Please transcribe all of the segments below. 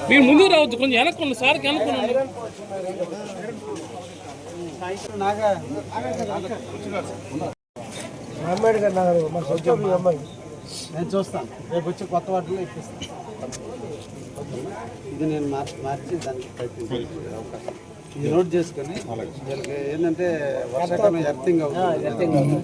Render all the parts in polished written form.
మీరు ముందుకు రావద్దు, కొంచెం వెనక్కున్న సార్కి వెనక్కున్నాను. నేను చూస్తాను, రేపు వచ్చి కొత్త వాటిలో ఇప్పిస్తాను. ఇది నేను మార్చి దానికి ప్రయత్నించే అవకాశం ఇది నోట్ చేసుకొని వీళ్ళకి ఏంటంటే వర్షాకాలం ఎర్తింగ్ అవుతుంది.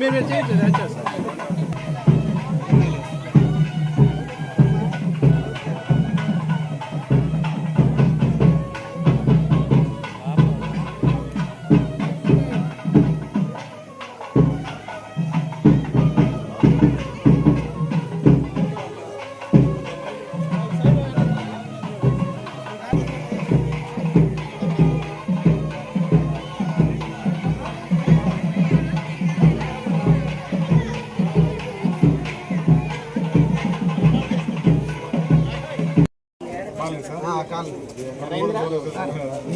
మీరు చేయండి.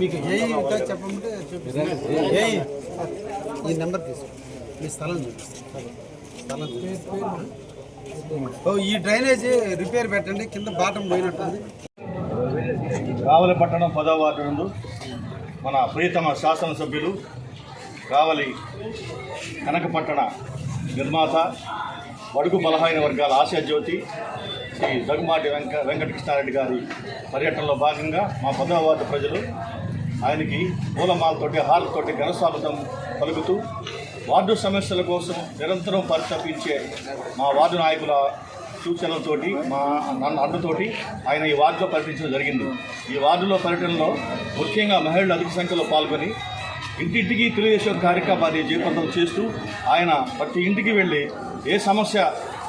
మీకు ఏ చెప్పమంటే చూపిస్తాను. ఈ నెంబర్ తీసుకోండి, మీ స్థలం చూపిస్తాను. ఈ డ్రైనేజీ రిపేర్ పెట్టండి, కింద బాటం పోయినట్టుంది. రావలి పట్టణం 10వ వార్డు నందు మన ప్రియతమ శాసనసభ్యులు రావలి కనకపట్టణ నిర్మాత, బడుగు బలహీన వర్గాల ఆశాజ్యోతి శ్రీ దగ్గుమాటి వెంకటకృష్ణారెడ్డి గారి పర్యటనలో భాగంగా మా 10వ వార్డు ప్రజలు ఆయనకి పూలమాలతోటి హారతోటి ఘనస్వాగతం పలుకుతూ వార్డు సమస్యల కోసం నిరంతరం పరితపించే మా వార్డు నాయకుల సూచనలతోటి నన్ను అడ్డుతోటి ఆయన ఈ వార్డులో పర్యటించడం జరిగింది. ఈ వార్డులో పర్యటనలో ముఖ్యంగా మహిళలు అధిక సంఖ్యలో పాల్గొని ఇంటింటికి తెలుగుదేశం కార్యక్రమాన్ని జయప్రదం చేస్తూ ఆయన ప్రతి ఇంటికి వెళ్ళి ఏ సమస్య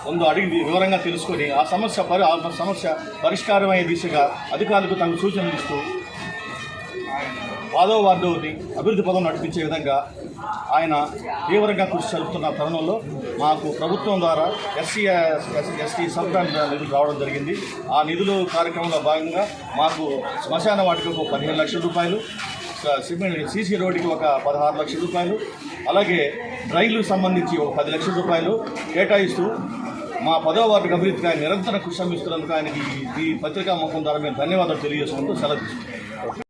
ఉందో అడిగి వివరంగా తెలుసుకొని ఆ సమస్య పరిష్కారమయ్యే దిశగా అధికారులకు తగు సూచనలు ఇస్తూ 10వ వార్డుని అభివృద్ధి పదం నడిపించే విధంగా ఆయన తీవ్రంగా కృషి జరుపుతున్న తరుణంలో మాకు ప్రభుత్వం ద్వారా ఎస్టీ సబ్ ప్లాన్ నిధులు రావడం జరిగింది. ఆ నిధులు కార్యక్రమంలో భాగంగా మాకు శ్మశాన వాటికి ఒక 15 లక్షల రూపాయలు, సీసీ రోడ్డుకి ఒక 16 లక్షల రూపాయలు, అలాగే రైళ్లకు సంబంధించి ఒక 10 లక్షల రూపాయలు కేటాయిస్తూ మా 10వ వార్డుకి అభివృద్ధికి ఆయన నిరంతరం కృషి శ్రమిస్తున్నందుకు ఆయనకి ఈ పత్రికా ముఖం ద్వారా మేము ధన్యవాదాలు తెలియజేసుకుంటూ సెలవు తీసుకుంటాం.